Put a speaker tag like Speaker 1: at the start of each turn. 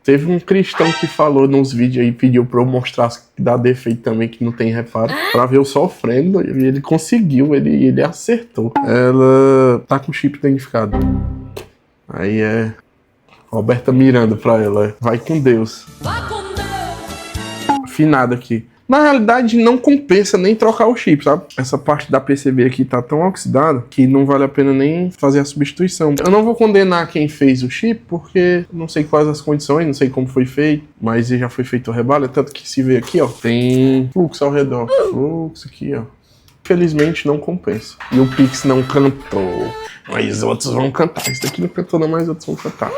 Speaker 1: Teve um cristão que falou nos vídeos aí, pediu pra eu mostrar que dá defeito também, que não tem reparo, pra ver eu sofrendo, e ele conseguiu, ele acertou. Ela tá com chip identificado. Aí é Roberta Miranda pra ela. Vai com Deus. Afinado aqui. Na realidade, não compensa nem trocar o chip, sabe? Essa parte da PCB aqui tá tão oxidada que não vale a pena nem fazer a substituição. Eu não vou condenar quem fez o chip, porque não sei quais as condições, não sei como foi feito, mas já foi feito o rebalho, tanto que se vê aqui, ó, tem fluxo ao redor. Fluxo aqui, ó. Infelizmente não compensa. E o Pix não cantou. Mas outros vão cantar. Esse daqui não cantou não, mas outros vão cantar.